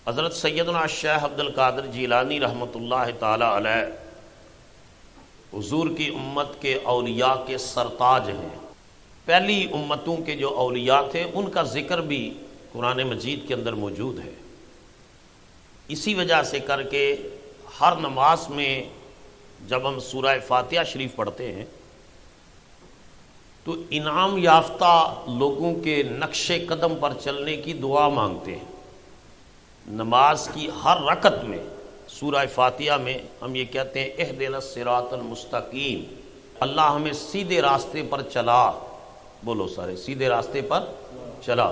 حضرت سیدنا شیخ عبد القادر جیلانی رحمۃ اللہ تعالی علیہ حضور کی امت کے اولیاء کے سرتاج ہیں۔ پہلی امتوں کے جو اولیاء تھے ان کا ذکر بھی قرآن مجید کے اندر موجود ہے۔ اسی وجہ سے کر کے ہر نماز میں جب ہم سورہ فاتحہ شریف پڑھتے ہیں تو انعام یافتہ لوگوں کے نقش قدم پر چلنے کی دعا مانگتے ہیں۔ نماز کی ہر رکعت میں سورہ فاتحہ میں ہم یہ کہتے ہیں اہدنا الصراط المستقیم، اللہ ہمیں سیدھے راستے پر چلا، بولو سارے سیدھے راستے پر چلا۔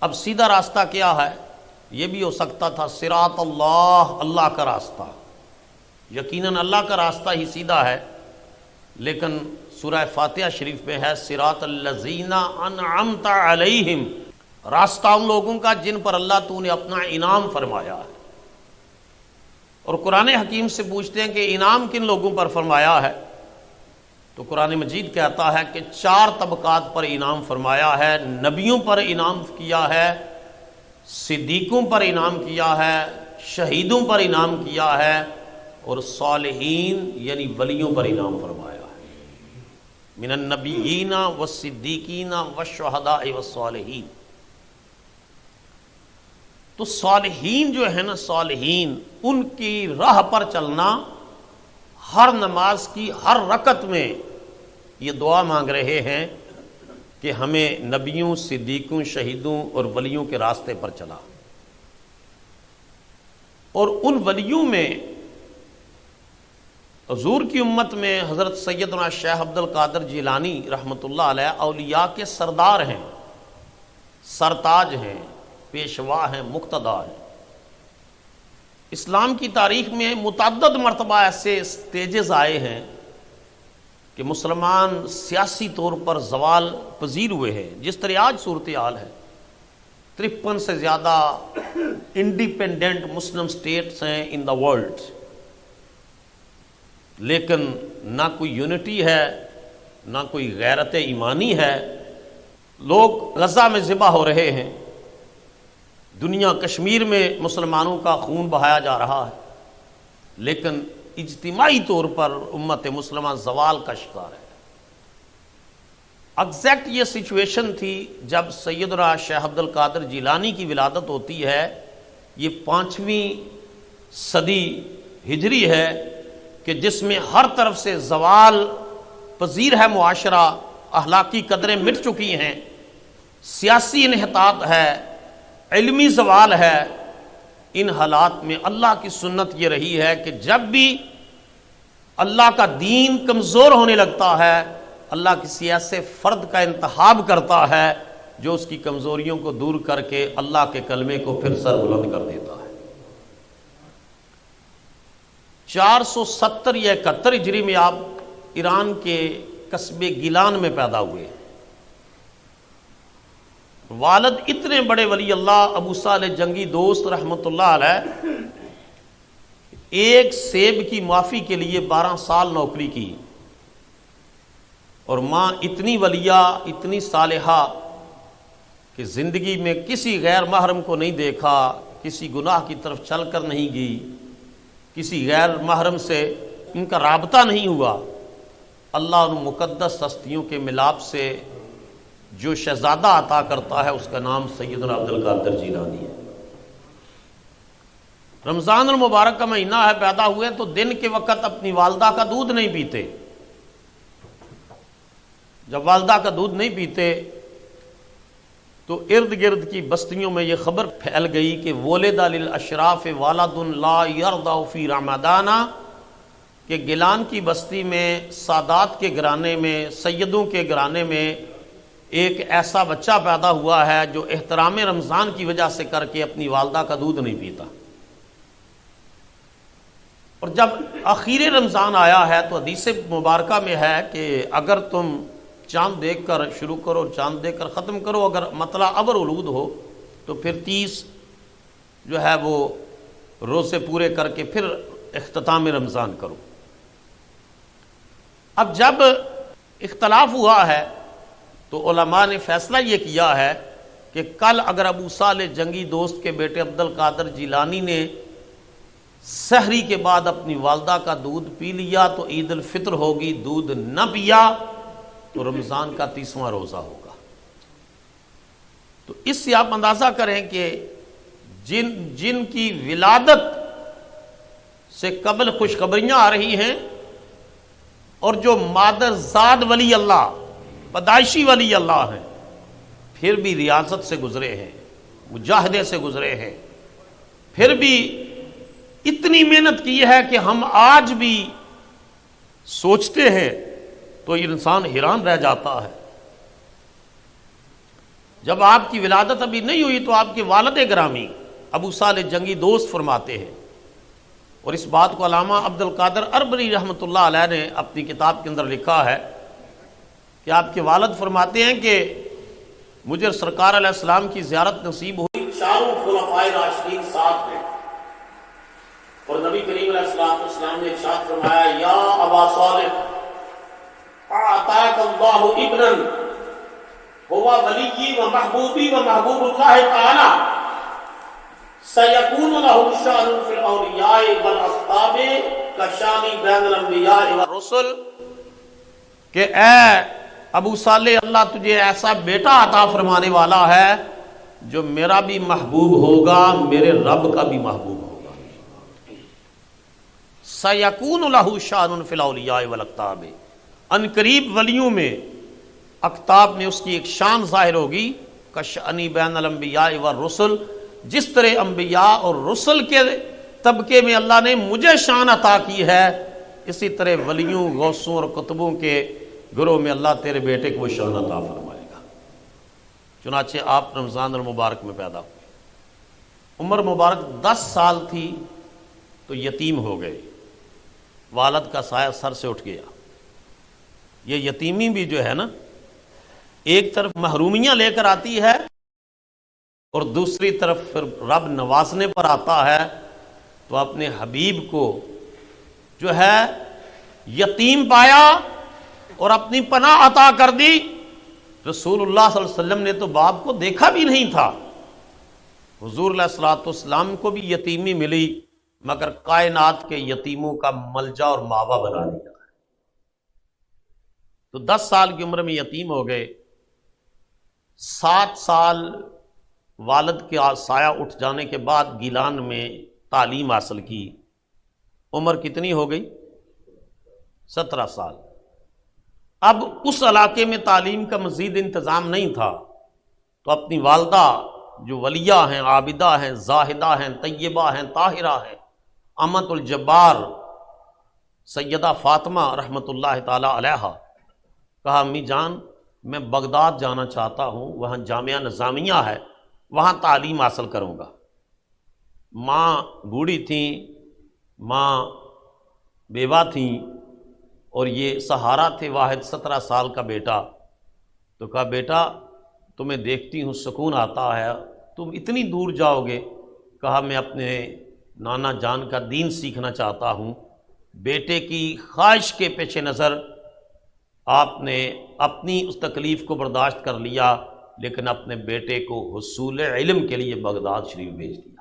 اب سیدھا راستہ کیا ہے؟ یہ بھی ہو سکتا تھا صراط اللہ، اللہ کا راستہ، یقیناً اللہ کا راستہ ہی سیدھا ہے، لیکن سورہ فاتحہ شریف میں ہے صراط الذین انعمت علیہم، راستہ ان لوگوں کا جن پر اللہ تو نے اپنا انعام فرمایا ہے۔ اور قرآن حکیم سے پوچھتے ہیں کہ انعام کن لوگوں پر فرمایا ہے، تو قرآن مجید کہتا ہے کہ 4 طبقات پر انعام فرمایا ہے۔ نبیوں پر انعام کیا ہے، صدیقوں پر انعام کیا ہے، شہیدوں پر انعام کیا ہے، اور صالحین یعنی ولیوں پر انعام فرمایا ہے۔ من النبیین والصدیقین والشہداء والصالحین۔ تو صالحین جو ہے نا، صالحین ان کی راہ پر چلنا، ہر نماز کی ہر رکعت میں یہ دعا مانگ رہے ہیں کہ ہمیں نبیوں، صدیقوں، شہیدوں اور ولیوں کے راستے پر چلا۔ اور ان ولیوں میں حضور کی امت میں حضرت سیدنا شیخ عبد القادر جیلانی رحمۃ اللہ علیہ اولیاء کے سردار ہیں، سرتاج ہیں، پیشوا ہیں، مقتدا ہیں۔ اسلام کی تاریخ میں متعدد مرتبہ ایسے سٹیجز آئے ہیں کہ مسلمان سیاسی طور پر زوال پذیر ہوئے ہیں، جس طرح آج صورتحال ہے۔ 53 سے زیادہ انڈیپینڈنٹ مسلم سٹیٹس ہیں ان دا ورلڈ، لیکن نہ کوئی یونٹی ہے، نہ کوئی غیرت ایمانی ہے۔ لوگ غزہ میں ذبح ہو رہے ہیں، دنیا کشمیر میں مسلمانوں کا خون بہایا جا رہا ہے، لیکن اجتماعی طور پر امت مسلمہ زوال کا شکار ہے۔ ایگزیکٹ یہ سچویشن تھی جب سیدنا شیخ عبد القادر جیلانی کی ولادت ہوتی ہے۔ یہ 5ویں صدی ہجری ہے کہ جس میں ہر طرف سے زوال پذیر ہے معاشرہ، اخلاقی قدریں مٹ چکی ہیں، سیاسی انحطاط ہے، علمی زوال ہے۔ ان حالات میں اللہ کی سنت یہ رہی ہے کہ جب بھی اللہ کا دین کمزور ہونے لگتا ہے، اللہ کسی ایسے فرد کا انتخاب کرتا ہے جو اس کی کمزوریوں کو دور کر کے اللہ کے کلمے کو پھر سر بلند کر دیتا ہے۔ 470 یا 71 ہجری میں آپ ایران کے قصبے گیلان میں پیدا ہوئے۔ والد اتنے بڑے ولی اللہ ابو صالح جنگی دوست رحمۃ اللہ علیہ، ایک سیب کی معافی کے لیے 12 سال نوکری کی، اور ماں اتنی ولیہ، اتنی صالحہ کہ زندگی میں کسی غیر محرم کو نہیں دیکھا، کسی گناہ کی طرف چل کر نہیں گئی، کسی غیر محرم سے ان کا رابطہ نہیں ہوا۔ اللہ ان مقدس ہستیوں کے ملاپ سے جو شہزادہ عطا کرتا ہے اس کا نام سیدنا عبد القادر جیلانی ہے۔ رمضان المبارک کا مہینہ ہے، پیدا ہوئے تو دن کے وقت اپنی والدہ کا دودھ نہیں پیتے۔ جب والدہ کا دودھ نہیں پیتے تو ارد گرد کی بستیوں میں یہ خبر پھیل گئی کہ ولد للاشراف ولد لا یرضع فی رمضان، کہ گیلان کی بستی میں، سادات کے گھرانے میں، سیدوں کے گھرانے میں ایک ایسا بچہ پیدا ہوا ہے جو احترام رمضان کی وجہ سے کر کے اپنی والدہ کا دودھ نہیں پیتا۔ اور جب آخر رمضان آیا ہے تو حدیث مبارکہ میں ہے کہ اگر تم چاند دیکھ کر شروع کرو، چاند دیکھ کر ختم کرو، اگر مطلع ابر اولود ہو تو پھر 30 جو ہے وہ روزے پورے کر کے پھر اختتام رمضان کرو۔ اب جب اختلاف ہوا ہے تو علماء نے فیصلہ یہ کیا ہے کہ کل اگر ابو صالح جنگی دوست کے بیٹے عبد القادر جیلانی نے سحری کے بعد اپنی والدہ کا دودھ پی لیا تو عید الفطر ہوگی، دودھ نہ پیا تو رمضان کا 30واں روزہ ہوگا۔ تو اس سے آپ اندازہ کریں کہ جن کی ولادت سے قبل خوشخبریاں آ رہی ہیں، اور جو مادر زاد ولی اللہ، پیدائشی ولی اللہ ہیں، پھر بھی ریاضت سے گزرے ہیں، مجاہدے سے گزرے ہیں، پھر بھی اتنی محنت کی ہے کہ ہم آج بھی سوچتے ہیں تو انسان حیران رہ جاتا ہے۔ جب آپ کی ولادت ابھی نہیں ہوئی تو آپ کے والد گرامی ابو صالح جنگی دوست فرماتے ہیں، اور اس بات کو علامہ عبد القادر اربری رحمۃ اللہ علیہ نے اپنی کتاب کے اندر لکھا ہے کہ آپ کے والد فرماتے ہیں کہ مجھے سرکار علیہ السلام کی زیارت نصیب ہوئی، چاروں خلفائے راشدین ساتھ ہیں، اور نبی کریم علیہ السلام نے ارشاد فرمایا یا ابا صالح اعطاک اللہ ابنا هو ولی و محبوبی و محبوب اللہ تعالی سیکون له شان فی الاولیاء والاصحاب کشان بین الانبیاء والرسل، کہ اے ابو صالح اللہ تجھے ایسا بیٹا عطا فرمانے والا ہے جو میرا بھی محبوب ہوگا، میرے رب کا بھی محبوب ہوگا۔ سیکون له شان فی الاولیاء والاقطاب، ان قریب ولیوں میں اقطاب میں اس کی ایک شان ظاہر ہوگی، کشانی بین الانبیاء والرسل، جس طرح انبیاء اور رسل کے طبقے میں اللہ نے مجھے شان عطا کی ہے، اسی طرح ولیوں، غوثوں اور قطبوں کے گروہ میں اللہ تیرے بیٹے کو شان عطا فرمائے گا۔ چنانچہ آپ رمضان المبارک میں پیدا ہوئے، عمر مبارک 10 سال تھی تو یتیم ہو گئے، والد کا سایہ سر سے اٹھ گیا۔ یہ یتیمی بھی جو ہے نا، ایک طرف محرومیاں لے کر آتی ہے اور دوسری طرف پھر رب نوازنے پر آتا ہے، تو اپنے حبیب کو جو ہے یتیم پایا اور اپنی پناہ عطا کر دی۔ رسول اللہ صلی اللہ علیہ وسلم نے تو باپ کو دیکھا بھی نہیں تھا، حضور علیہ الصلوۃ والسلام کو بھی یتیمی ملی، مگر کائنات کے یتیموں کا ملجا اور ماوا بنا دیا۔ تو 10 سال کی عمر میں یتیم ہو گئے، 7 سال والد کے سایہ اٹھ جانے کے بعد گیلان میں تعلیم حاصل کی، عمر کتنی ہو گئی؟ 17 سال۔ اب اس علاقے میں تعلیم کا مزید انتظام نہیں تھا، تو اپنی والدہ جو ولیہ ہیں، عابدہ ہیں، زاہدہ ہیں، طیبہ ہیں، طاہرہ ہیں، امت الجبار سیدہ فاطمہ رحمۃ اللہ تعالی علیہا، کہا امی جان میں بغداد جانا چاہتا ہوں، وہاں جامعہ نظامیہ ہے، وہاں تعلیم حاصل کروں گا۔ ماں بوڑھی تھیں، ماں بیوہ تھیں، اور یہ سہارا تھے واحد 17 سال کا بیٹا۔ تو کہا بیٹا تمہیں دیکھتی ہوں سکون آتا ہے، تم اتنی دور جاؤ گے؟ کہا میں اپنے نانا جان کا دین سیکھنا چاہتا ہوں۔ بیٹے کی خواہش کے پیش نظر آپ نے اپنی اس تکلیف کو برداشت کر لیا، لیکن اپنے بیٹے کو حصول علم کے لیے بغداد شریف بھیج دیا۔